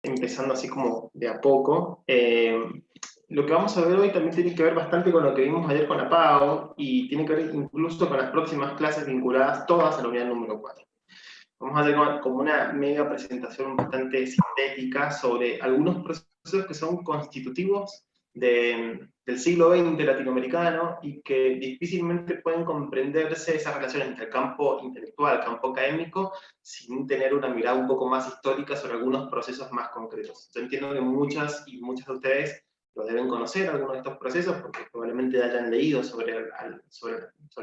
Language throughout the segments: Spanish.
empezando así como de a poco. Lo que vamos a ver hoy también tiene que ver bastante con lo que vimos ayer con la PAO y tiene que ver incluso con las próximas clases vinculadas todas a la unidad número 4. Vamos a hacer como una mega presentación bastante sintética sobre algunos procesos que son constitutivos del siglo XX latinoamericano y que difícilmente pueden comprenderse esas relaciones entre el campo intelectual, el campo académico, sin tener una mirada un poco más histórica sobre algunos procesos más concretos. Yo entiendo que muchas y muchas de ustedes lo deben conocer, algunos de estos procesos, porque probablemente hayan leído sobre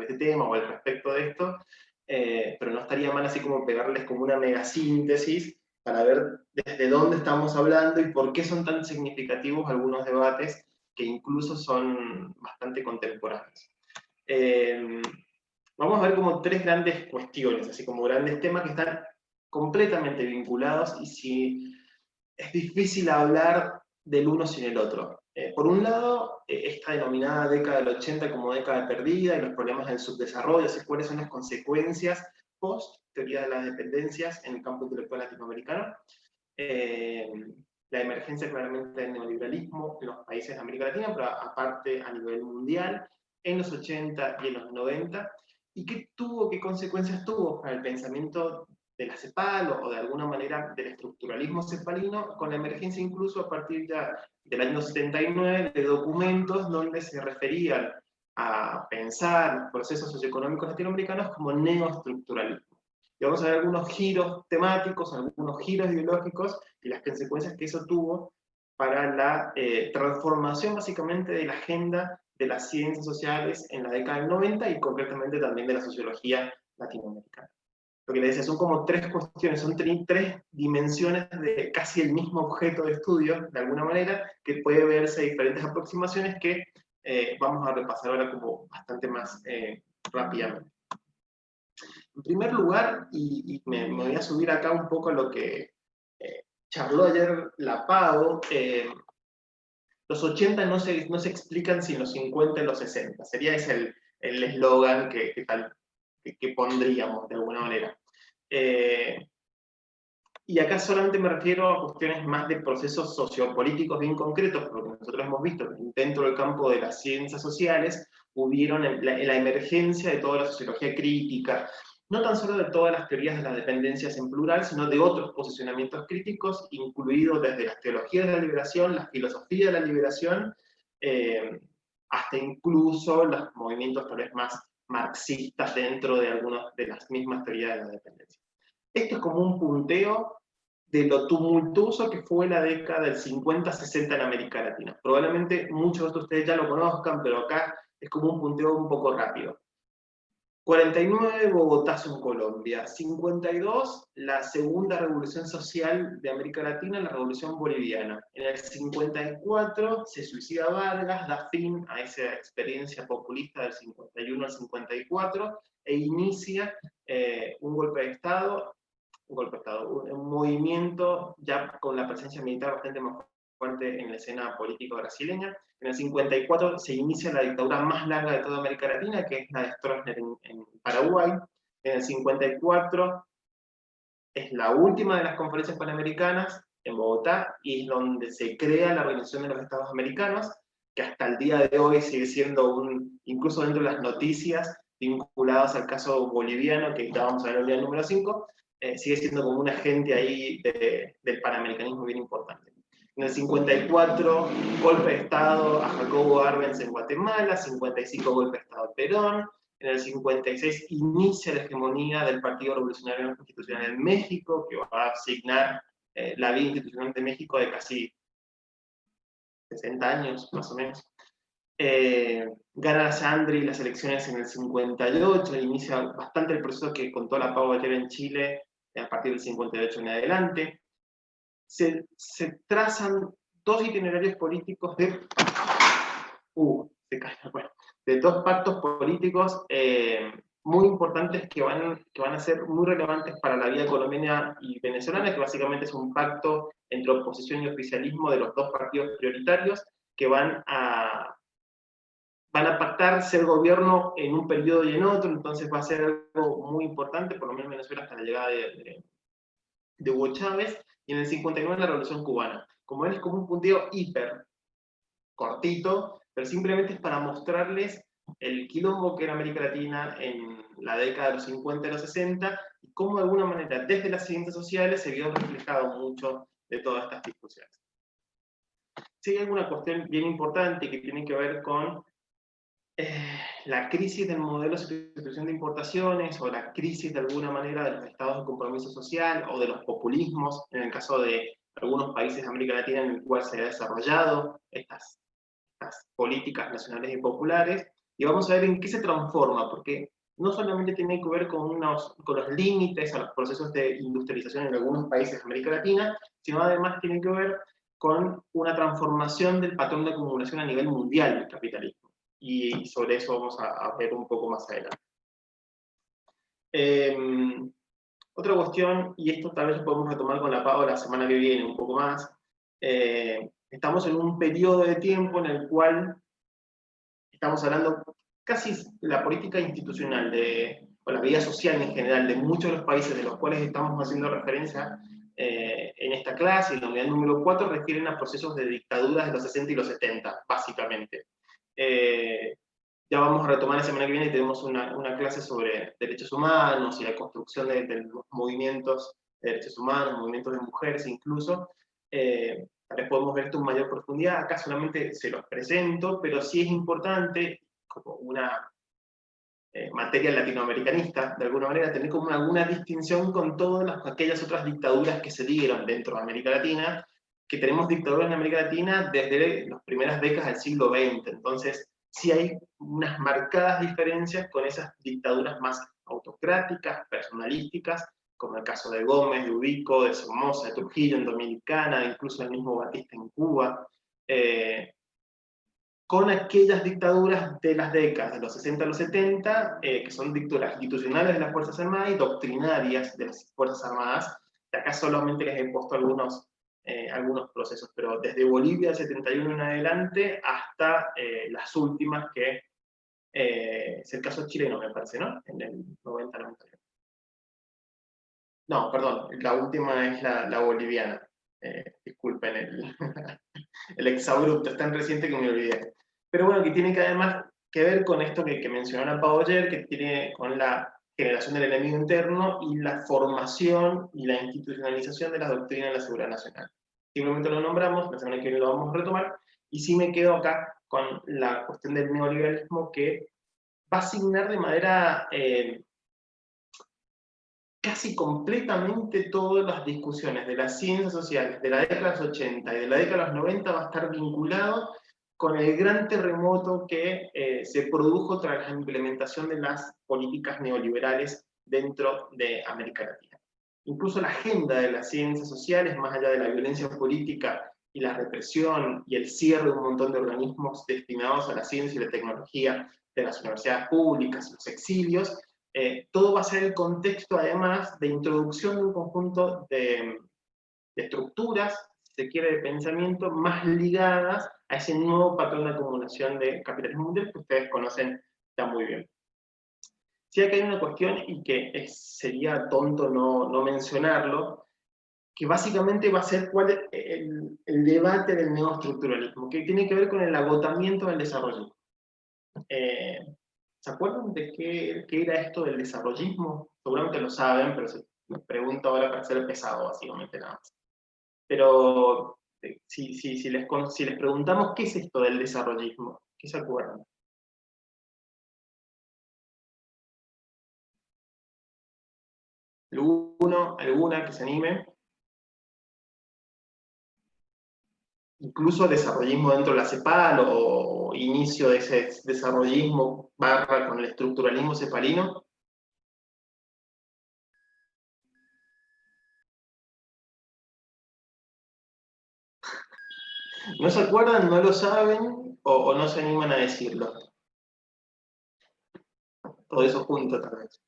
este tema o al respecto de esto, pero no estaría mal así como pegarles como una mega síntesis para ver desde dónde estamos hablando y por qué son tan significativos algunos debates que incluso son bastante contemporáneos. Vamos a ver como tres grandes cuestiones, así como grandes temas que están completamente vinculados y si es difícil hablar del uno sin el otro. Por un lado, esta denominada década del 80 como década perdida y los problemas del subdesarrollo, así cuáles son las consecuencias post teoría de las dependencias en el campo intelectual latinoamericano. La emergencia claramente del neoliberalismo en los países de América Latina, pero aparte a nivel mundial, en los 80 y en los 90, y qué consecuencias tuvo para el pensamiento de la CEPAL o de alguna manera del estructuralismo cepalino, con la emergencia incluso a partir ya del año 79 de documentos donde se referían a pensar los procesos socioeconómicos latinoamericanos como neoestructuralismo. Y vamos a ver algunos giros temáticos, algunos giros ideológicos y las consecuencias que eso tuvo para la transformación básicamente de la agenda de las ciencias sociales en la década del 90 y concretamente también de la sociología latinoamericana. Lo que les decía, son como tres cuestiones, son tres dimensiones de casi el mismo objeto de estudio, de alguna manera, que puede verse diferentes aproximaciones que vamos a repasar ahora como bastante más rápidamente. En primer lugar, y me voy a subir acá un poco a lo que charló ayer la PAO, los 80 no se explican sin los 50 y los 60. Sería ese el eslogan que pondríamos de alguna manera. Y acá solamente me refiero a cuestiones más de procesos sociopolíticos bien concretos, porque nosotros hemos visto que dentro del campo de las ciencias sociales hubieron la emergencia de toda la sociología crítica, no tan solo de todas las teorías de las dependencias en plural, sino de otros posicionamientos críticos, incluidos desde las teologías de la liberación, la filosofía de la liberación, hasta incluso los movimientos tal vez más marxistas dentro de algunas de las mismas teorías de la dependencia. Esto es como un punteo de lo tumultuoso que fue la década del 50-60 en América Latina. Probablemente muchos de ustedes ya lo conozcan, pero acá es como un punteo un poco rápido. 49, Bogotazo en Colombia. 52, la segunda revolución social de América Latina, la revolución boliviana. En el 54 se suicida Vargas, da fin a esa experiencia populista del 51 al 54 e inicia un golpe de Estado, un movimiento ya con la presencia militar bastante más fuerte en la escena política brasileña. En el 54 se inicia la dictadura más larga de toda América Latina, que es la de Stroessner en Paraguay. En el 54 es la última de las conferencias panamericanas en Bogotá y es donde se crea la Organización de los Estados Americanos, que hasta el día de hoy sigue siendo incluso dentro de las noticias vinculadas al caso boliviano, que estábamos en el día número 5, sigue siendo como un agente ahí del panamericanismo bien importante. En el 54, golpe de Estado a Jacobo Arbenz en Guatemala, 55, golpe de Estado a Perón, en el 56 inicia la hegemonía del Partido Revolucionario Institucional en México, que va a asignar la vida institucional de México de casi 60 años, más o menos. Gana Sandri las elecciones en el 58, inicia bastante el proceso que contó la PAO ayer en Chile a partir del 58 en adelante. Se trazan dos itinerarios políticos de dos pactos políticos muy importantes que van a ser muy relevantes para la vida colombiana y venezolana, que básicamente es un pacto entre oposición y oficialismo de los dos partidos prioritarios que van a pactar ser gobierno en un periodo y en otro, entonces va a ser algo muy importante, por lo menos en Venezuela hasta la llegada de Hugo Chávez, y en el 59 la Revolución Cubana. Como ven, es como un punteo hiper cortito, pero simplemente es para mostrarles el quilombo que era América Latina en la década de los 50 y los 60, y cómo de alguna manera desde las ciencias sociales se vio reflejado mucho de todas estas discusiones. Sí hay alguna cuestión bien importante que tiene que ver con la crisis del modelo de sustitución de importaciones, o la crisis de alguna manera de los estados de compromiso social, o de los populismos, en el caso de algunos países de América Latina en el cual se ha desarrollado estas políticas nacionales y populares, y vamos a ver en qué se transforma, porque no solamente tiene que ver con los límites a los procesos de industrialización en algunos países de América Latina, sino además tiene que ver con una transformación del patrón de acumulación a nivel mundial del capitalismo. Y sobre eso vamos a ver un poco más adelante. Otra cuestión, y esto tal vez lo podemos retomar con la PAO la semana que viene un poco más, estamos en un periodo de tiempo en el cual estamos hablando casi de la política institucional, o la vida social en general, de muchos de los países de los cuales estamos haciendo referencia en esta clase, y la unidad número 4 refieren a procesos de dictaduras de los 60 y los 70, básicamente. Ya vamos a retomar la semana que viene, tenemos una clase sobre derechos humanos y la construcción de los movimientos de derechos humanos, movimientos de mujeres incluso. Tal vez podemos ver esto en mayor profundidad, acá solamente se los presento, pero sí es importante, como una materia latinoamericanista, de alguna manera, tener como alguna distinción con todas aquellas otras dictaduras que se dieron dentro de América Latina, que tenemos dictaduras en América Latina desde las primeras décadas del siglo XX, entonces sí hay unas marcadas diferencias con esas dictaduras más autocráticas, personalísticas, como el caso de Gómez, de Ubico, de Somoza, de Trujillo en Dominicana, incluso el mismo Batista en Cuba, con aquellas dictaduras de las décadas de los 60 a los 70, que son dictaduras institucionales de las Fuerzas Armadas y doctrinarias de las Fuerzas Armadas. De acá solamente les he puesto algunos procesos, pero desde Bolivia del 71 en adelante hasta las últimas, que es el caso chileno, me parece, ¿no? En el 90-91. No, perdón, la última es la boliviana. Disculpen el exabrupto, es tan reciente que me olvidé. Pero bueno, que tiene que además que ver con esto que mencionó Ana Pao ayer, que tiene con la generación del enemigo interno y la formación y la institucionalización de la doctrina de la seguridad nacional. Simplemente lo nombramos, la semana que viene lo vamos a retomar, y sí me quedo acá con la cuestión del neoliberalismo, que va a asignar de manera casi completamente todas las discusiones de las ciencias sociales de la década de los 80 y de la década de los 90 va a estar vinculado con el gran terremoto que se produjo tras la implementación de las políticas neoliberales dentro de América Latina. Incluso la agenda de las ciencias sociales, más allá de la violencia política y la represión y el cierre de un montón de organismos destinados a la ciencia y la tecnología de las universidades públicas, los exilios, todo va a ser el contexto, además, de introducción de un conjunto de estructuras, si se quiere, de pensamiento, más ligadas a ese nuevo patrón de acumulación de capitalismo mundial que ustedes conocen ya muy bien. Sí, acá hay una cuestión, y que sería tonto no mencionarlo, que básicamente va a ser cuál el debate del neoestructuralismo, que tiene que ver con el agotamiento del desarrollo. ¿Se acuerdan de qué era esto del desarrollismo? Seguramente lo saben, pero me pregunto ahora para ser pesado, básicamente nada más. Pero si les preguntamos qué es esto del desarrollismo, ¿qué se acuerdan? ¿Alguna que se anime? Incluso desarrollismo dentro de la CEPAL, o inicio de ese desarrollismo barra con el estructuralismo cepalino. ¿No se acuerdan, no lo saben, o no se animan a decirlo? Todo eso junto, tal vez.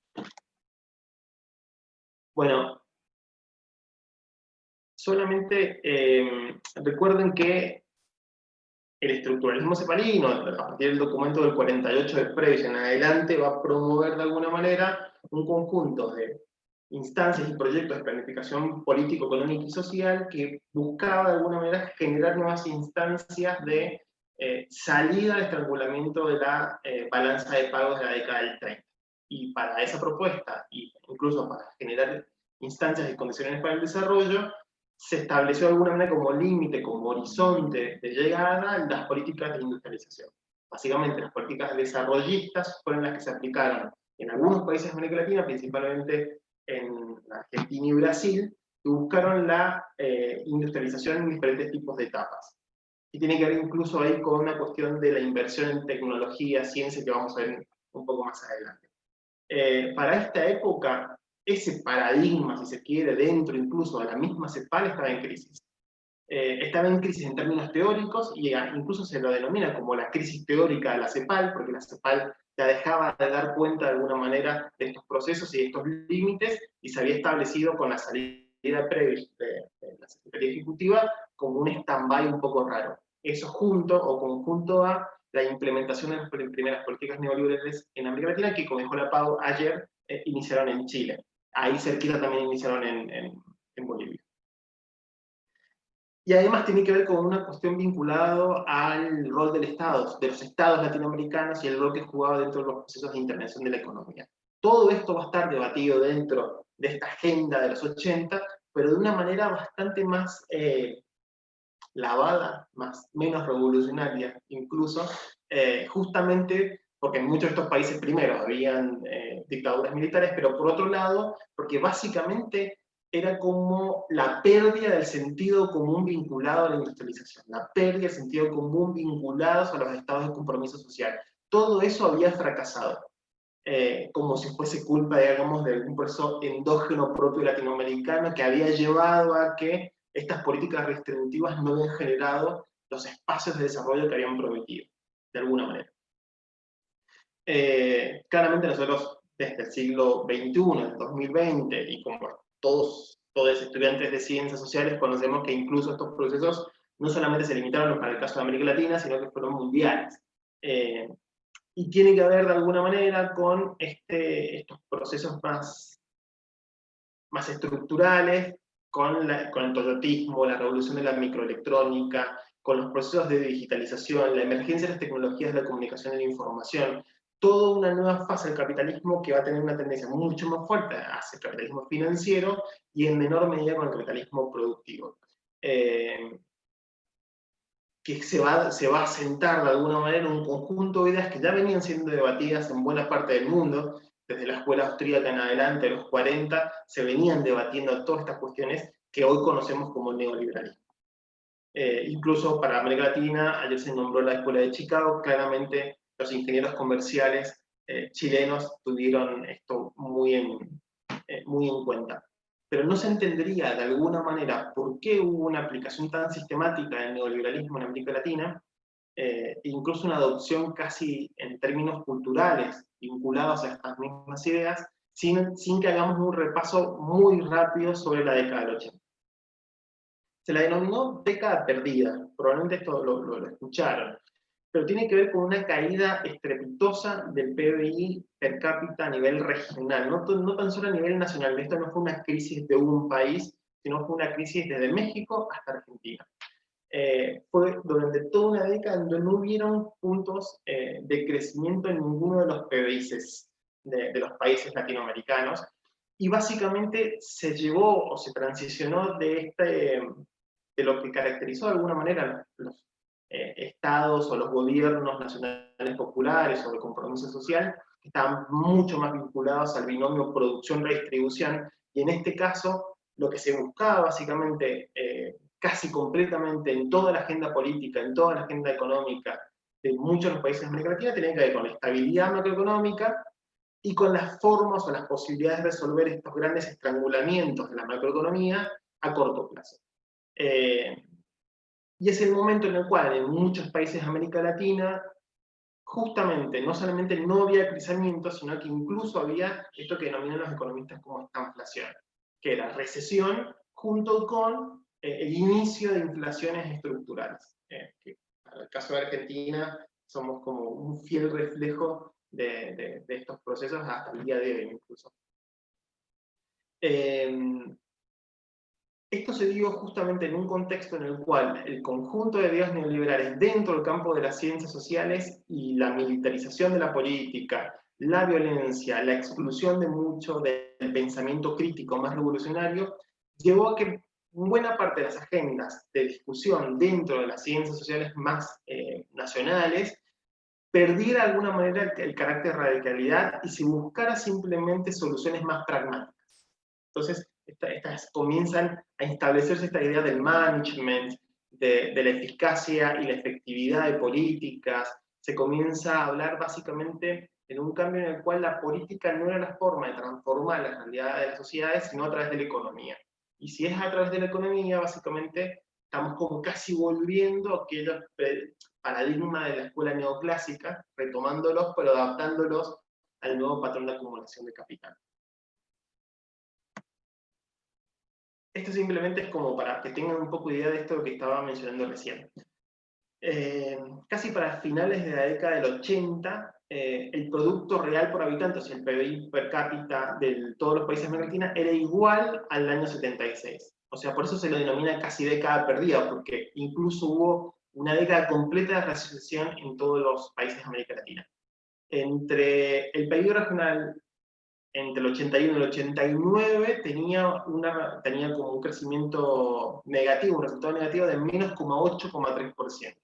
Bueno, solamente recuerden que el estructuralismo cepalino, a partir del documento del 48 de Previs en adelante, va a promover de alguna manera un conjunto de instancias y proyectos de planificación político, económica y social que buscaba de alguna manera generar nuevas instancias de salida al estrangulamiento de la balanza de pagos de la década del 30. Y para esa propuesta, e incluso para generar instancias y condiciones para el desarrollo, se estableció de alguna manera como límite, como horizonte de llegada las políticas de industrialización. Básicamente, las políticas desarrollistas fueron las que se aplicaron en algunos países de América Latina, principalmente en Argentina y Brasil, que buscaron la industrialización en diferentes tipos de etapas. Y tiene que ver incluso ahí con una cuestión de la inversión en tecnología, ciencia, que vamos a ver un poco más adelante. Para esta época, ese paradigma, si se quiere, dentro incluso de la misma CEPAL, estaba en crisis. Estaba en crisis en términos teóricos, y incluso se lo denomina como la crisis teórica de la CEPAL, porque la CEPAL ya dejaba de dar cuenta de alguna manera de estos procesos y de estos límites, y se había establecido con la salida previa de la Secretaría Ejecutiva como un stand-by un poco raro. Eso junto o conjunto a la implementación de las primeras políticas neoliberales en América Latina, que, como dijo la Pau ayer, iniciaron en Chile. Ahí cerquita también iniciaron en Bolivia. Y además tiene que ver con una cuestión vinculada al rol del Estado, de los estados latinoamericanos y el rol que jugaba dentro de los procesos de intervención de la economía. Todo esto va a estar debatido dentro de esta agenda de los 80, pero de una manera bastante más lavada, menos revolucionaria incluso, justamente porque en muchos de estos países primero habían dictaduras militares, pero por otro lado, porque básicamente era como la pérdida del sentido común vinculado a la industrialización, la pérdida del sentido común vinculados a los estados de compromiso social. Todo eso había fracasado, como si fuese culpa, digamos, de algún proceso endógeno propio latinoamericano que había llevado a que estas políticas restrictivas no habían generado los espacios de desarrollo que habían prometido, de alguna manera. Claramente nosotros desde el siglo XXI, el 2020, y como todos estudiantes de ciencias sociales, conocemos que incluso estos procesos no solamente se limitaron para el caso de América Latina, sino que fueron mundiales. Y tiene que ver de alguna manera con estos procesos más estructurales, con el toyotismo, la revolución de la microelectrónica, con los procesos de digitalización, la emergencia de las tecnologías de la comunicación y la información, toda una nueva fase del capitalismo que va a tener una tendencia mucho más fuerte hacia el capitalismo financiero y en menor medida con el capitalismo productivo. Que se va a sentar de alguna manera en un conjunto de ideas que ya venían siendo debatidas en buena parte del mundo, desde la escuela austríaca en adelante, a los 40, se venían debatiendo todas estas cuestiones que hoy conocemos como neoliberalismo. Incluso para América Latina, ayer se nombró la Escuela de Chicago, claramente los ingenieros comerciales chilenos tuvieron esto muy en cuenta. Pero no se entendería de alguna manera por qué hubo una aplicación tan sistemática del neoliberalismo en América Latina, e incluso una adopción casi en términos culturales vinculados a estas mismas ideas, sin que hagamos un repaso muy rápido sobre la década del 80. Se la denominó década perdida, probablemente esto lo escucharon, pero tiene que ver con una caída estrepitosa del PBI per cápita a nivel regional, no tan solo a nivel nacional. Esto no fue una crisis de un país, sino fue una crisis desde México hasta Argentina. Fue durante toda una década donde no hubieron puntos de crecimiento en ninguno de los PBIs de los países latinoamericanos, y básicamente se llevó o se transicionó de lo que caracterizó de alguna manera los estados o los gobiernos nacionales populares o de compromiso social, que estaban mucho más vinculados al binomio producción-redistribución, y en este caso lo que se buscaba básicamente casi completamente en toda la agenda política, en toda la agenda económica de muchos de los países de América Latina, tenía que ver con la estabilidad macroeconómica y con las formas o las posibilidades de resolver estos grandes estrangulamientos de la macroeconomía a corto plazo. Y es el momento en el cual en muchos países de América Latina, justamente, no solamente no había crecimiento, sino que incluso había esto que denominan los economistas como estanflación, que era recesión junto con el inicio de inflaciones estructurales. Que en el caso de Argentina somos como un fiel reflejo de estos procesos hasta el día de hoy incluso. Esto se dio justamente en un contexto en el cual el conjunto de ideas neoliberales dentro del campo de las ciencias sociales y la militarización de la política, la violencia, la exclusión de mucho del pensamiento crítico más revolucionario, llevó a que buena parte de las agendas de discusión dentro de las ciencias sociales más nacionales perdiera de alguna manera el carácter de radicalidad y se buscara simplemente soluciones más pragmáticas. Entonces, comienzan a establecerse esta idea del management, de la eficacia y la efectividad de políticas. Se comienza a hablar básicamente en un cambio en el cual la política no era la forma de transformar la realidad de las sociedades, sino a través de la economía. Y si es a través de la economía, básicamente estamos como casi volviendo a aquellos paradigmas de la escuela neoclásica, retomándolos, pero adaptándolos al nuevo patrón de acumulación de capital. Esto simplemente es como para que tengan un poco de idea de esto que estaba mencionando recién. Casi para finales de la década del 80, el Producto Real por Habitante, o sea, el PBI per cápita de todos los países de América Latina, era igual al año 76. O sea, por eso se lo denomina casi década perdida, porque incluso hubo una década completa de recesión en todos los países de América Latina. Entre el PIB regional entre el 81 y el 89 tenía como un crecimiento negativo, un resultado negativo de menos 8,3%.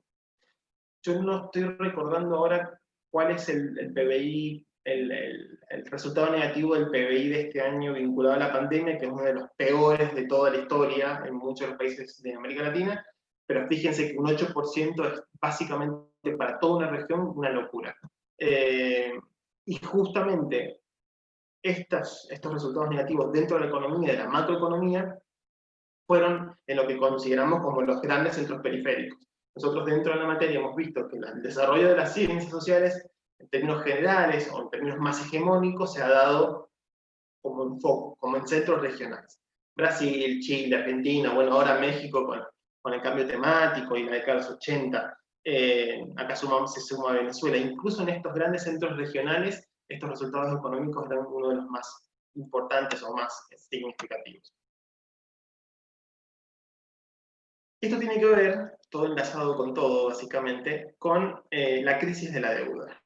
Yo no estoy recordando ahora cuál es el PBI, el resultado negativo del PBI de este año vinculado a la pandemia, que es uno de los peores de toda la historia en muchos de los países de América Latina, pero fíjense que un 8% es básicamente para toda una región una locura. Y justamente estos resultados negativos dentro de la economía, de la macroeconomía, fueron en lo que consideramos como los grandes centros periféricos. Nosotros dentro de la materia hemos visto que el desarrollo de las ciencias sociales, en términos generales o en términos más hegemónicos, se ha dado como en foco, como en centros regionales. Brasil, Chile, Argentina, bueno, ahora México con el cambio temático y la década de los 80, acá se suma Venezuela. Incluso en estos grandes centros regionales, estos resultados económicos eran uno de los más importantes o más significativos. Esto tiene que ver, todo enlazado con todo, básicamente, con la crisis de la deuda.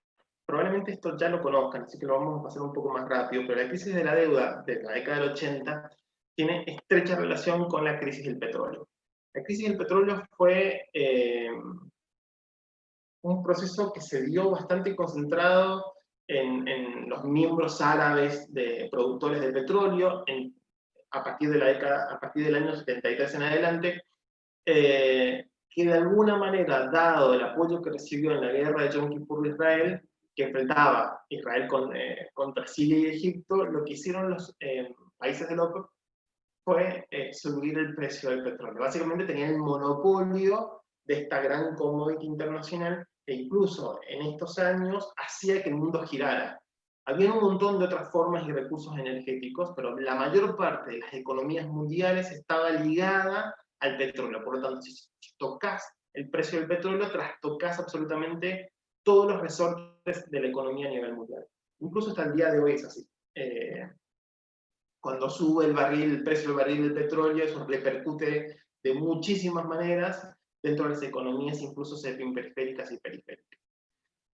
Probablemente esto ya lo conozcan, así que lo vamos a pasar un poco más rápido, pero la crisis de la deuda de la década del 80 tiene estrecha relación con la crisis del petróleo. La crisis del petróleo fue un proceso que se dio bastante concentrado en los miembros árabes de productores de petróleo a partir del año 73 en adelante, que de alguna manera, dado el apoyo que recibió en la guerra de Yom Kippur de Israel, que enfrentaba Israel contra Siria y Egipto, lo que hicieron los países del OPEP fue subir el precio del petróleo. Básicamente tenían el monopolio de esta gran commodity internacional que incluso en estos años hacía que el mundo girara. Había un montón de otras formas y recursos energéticos, pero la mayor parte de las economías mundiales estaba ligada al petróleo. Por lo tanto, si tocas el precio del petróleo, trastocas absolutamente todos los resortes de la economía a nivel mundial. Incluso hasta el día de hoy es así. Cuando sube el precio del barril del petróleo, eso repercute de muchísimas maneras dentro de las economías, incluso semiperiféricas y periféricas.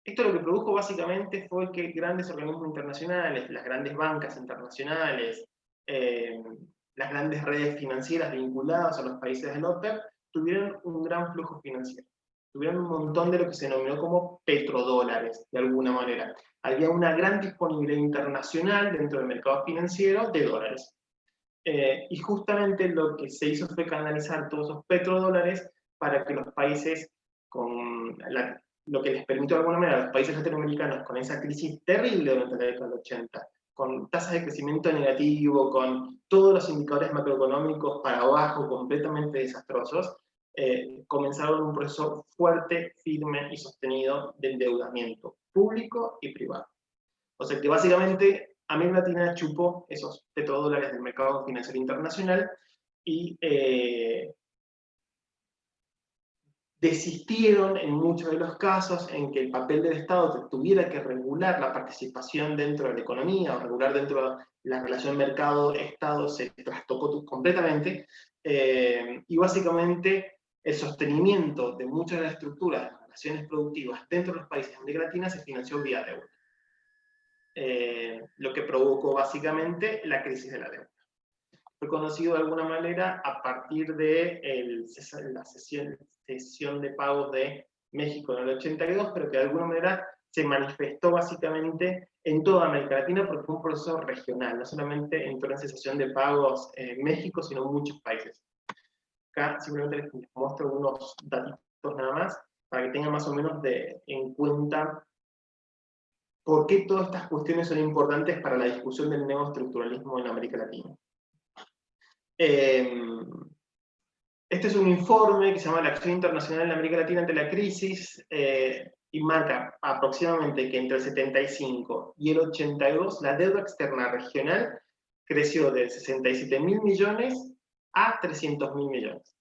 Esto lo que produjo básicamente fue que grandes organismos internacionales, las grandes bancas internacionales, las grandes redes financieras vinculadas a los países del OPEP, tuvieron un gran flujo financiero. Tuvieron un montón de lo que se denominó como petrodólares, de alguna manera. Había una gran disponibilidad internacional dentro del mercado financiero de dólares. Y justamente lo que se hizo fue canalizar todos esos petrodólares para que los países, lo que les permitió de alguna manera a los países latinoamericanos con esa crisis terrible durante la década del 80, con tasas de crecimiento negativo, con todos los indicadores macroeconómicos para abajo, completamente desastrosos, comenzaron un proceso fuerte, firme y sostenido de endeudamiento público y privado. O sea que básicamente América Latina chupó esos petrodólares del mercado financiero internacional y desistieron en muchos de los casos en que el papel del Estado tuviera que regular la participación dentro de la economía, o regular dentro de la relación mercado-Estado, se trastocó completamente, y básicamente el sostenimiento de muchas de las estructuras de las relaciones productivas dentro de los países de América Latina se financió vía deuda. Lo que provocó básicamente la crisis de la deuda. Fue conocido de alguna manera a partir de la cesión de pagos de México en el 82, pero que de alguna manera se manifestó básicamente en toda América Latina porque fue un proceso regional, no solamente entró en cesación de pagos en México, sino en muchos países. Acá simplemente les muestro unos datitos nada más, para que tengan más o menos en cuenta por qué todas estas cuestiones son importantes para la discusión del neoestructuralismo en América Latina. Este es un informe que se llama La acción internacional en América Latina ante la crisis, y marca aproximadamente que entre el 75 y el 82 la deuda externa regional creció de 67.000 millones a 300.000 millones.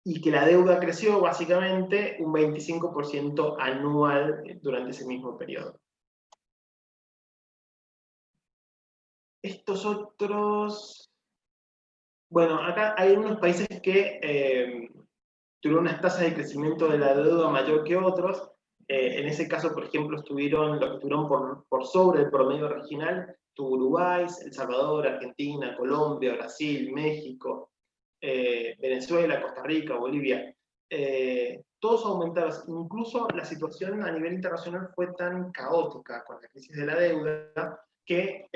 Y que la deuda creció básicamente un 25% anual durante ese mismo periodo. Estos otros... Bueno, acá hay unos países que tuvieron unas tasas de crecimiento de la deuda mayor que otros. En ese caso, por ejemplo, los que estuvieron por sobre el promedio regional, tuvo Uruguay, El Salvador, Argentina, Colombia, Brasil, México, Venezuela, Costa Rica, Bolivia. Todos aumentaron. Incluso la situación a nivel internacional fue tan caótica con la crisis de la deuda que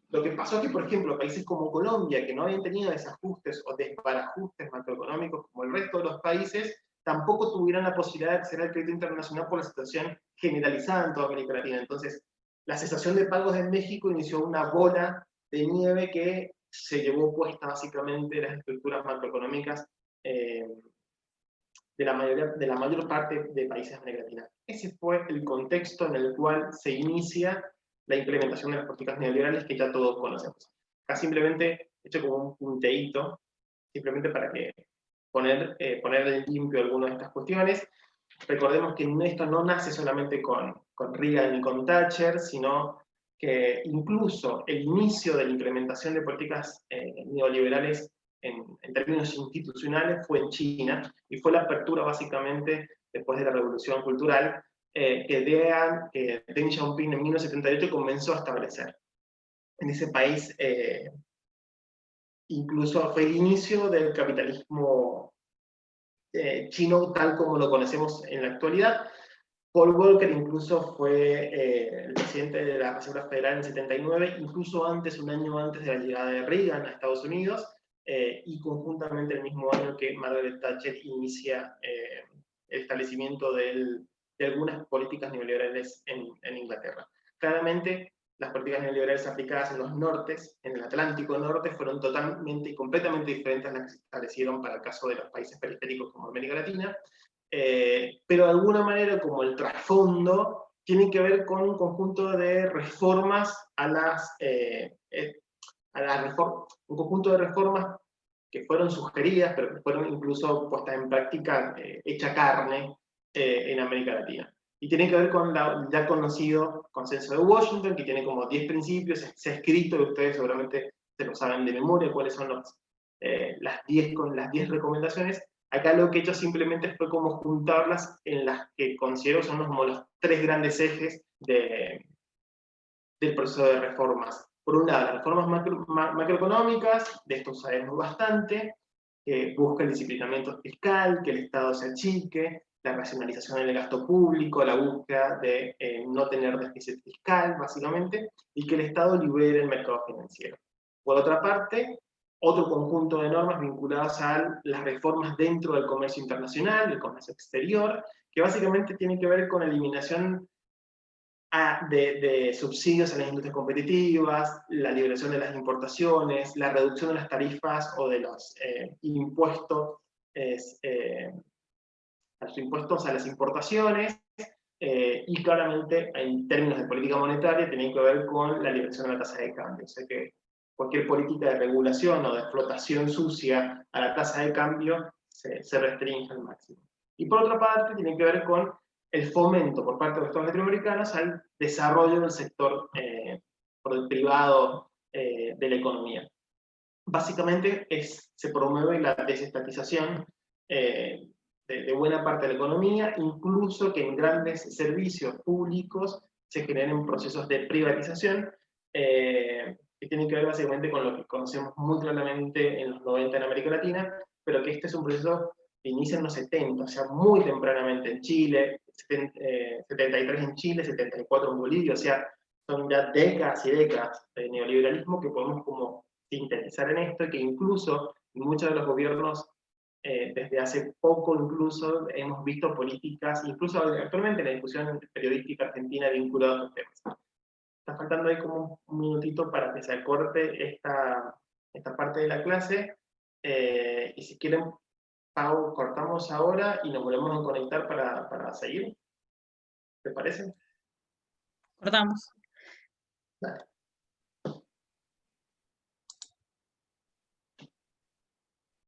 lo que pasó es que, por ejemplo, países como Colombia, que no habían tenido desajustes o desbarajustes macroeconómicos como el resto de los países, tampoco tuvieron la posibilidad de acceder al crédito internacional por la situación generalizada en toda América Latina. Entonces, la cesación de pagos en México inició una bola de nieve que se llevó puesta básicamente las estructuras macroeconómicas de la mayor parte de países de América Latina. Ese fue el contexto en el cual se inicia la implementación de las políticas neoliberales que ya todos conocemos. Acá simplemente he hecho como un punteíto, simplemente para que poner en limpio algunas de estas cuestiones. Recordemos que esto no nace solamente con Reagan y con Thatcher, sino que incluso el inicio de la implementación de políticas neoliberales en términos institucionales fue en China, y fue la apertura básicamente después de la Revolución Cultural que Deng Xiaoping en 1978 comenzó a establecer. En ese país incluso fue el inicio del capitalismo chino tal como lo conocemos en la actualidad. Paul Volcker incluso fue el presidente de la Reserva Federal en el 79, incluso antes, un año antes de la llegada de Reagan a Estados Unidos, y conjuntamente el mismo año que Margaret Thatcher inicia el establecimiento de algunas políticas neoliberales en Inglaterra. Claramente, las políticas neoliberales aplicadas en los nortes, en el Atlántico Norte, fueron totalmente y completamente diferentes a las que se establecieron para el caso de los países periféricos como América Latina, pero de alguna manera, como el trasfondo, tiene que ver con un conjunto de reformas un conjunto de reformas que fueron sugeridas, pero que fueron incluso puestas en práctica, hecha carne en América Latina. Y tiene que ver con el ya conocido consenso de Washington, que tiene como 10 principios, se ha escrito, y ustedes seguramente se lo saben de memoria, cuáles son las 10 recomendaciones. Acá lo que he hecho simplemente fue como juntarlas en las que considero son como los 3 grandes ejes del proceso de reformas. Por un lado, las reformas macroeconómicas, de esto sabemos bastante, que busca el disciplinamiento fiscal, que el Estado se achique, la racionalización del gasto público, la búsqueda de no tener déficit fiscal, básicamente, y que el Estado libere el mercado financiero. Por otra parte, otro conjunto de normas vinculadas a las reformas dentro del comercio internacional, del comercio exterior, que básicamente tiene que ver con la eliminación de subsidios a las industrias competitivas, la liberación de las importaciones, la reducción de las tarifas o de los impuestos a las importaciones, y claramente en términos de política monetaria tiene que ver con la liberación de la tasa de cambio. O sea que cualquier política de regulación o de explotación sucia a la tasa de cambio se restringe al máximo. Y por otra parte, tiene que ver con el fomento por parte de los estados latinoamericanos al desarrollo del sector privado de la economía. Básicamente se promueve la desestatización de buena parte de la economía, incluso que en grandes servicios públicos se generen procesos de privatización que tienen que ver básicamente con lo que conocemos muy claramente en los 90 en América Latina, pero que este es un proceso que inicia en los 70, o sea, muy tempranamente en Chile, 73 en Chile, 74 en Bolivia, o sea, son ya décadas y décadas de neoliberalismo que podemos como sintetizar en esto, y que incluso muchos de los gobiernos desde hace poco incluso hemos visto políticas, incluso actualmente en la discusión periodística argentina vinculada a estos temas. Está faltando ahí como un minutito para que se acorte esta parte de la clase, y si quieren, Pau, cortamos ahora y nos volvemos a conectar para seguir. ¿Te parece? Cortamos. Dale.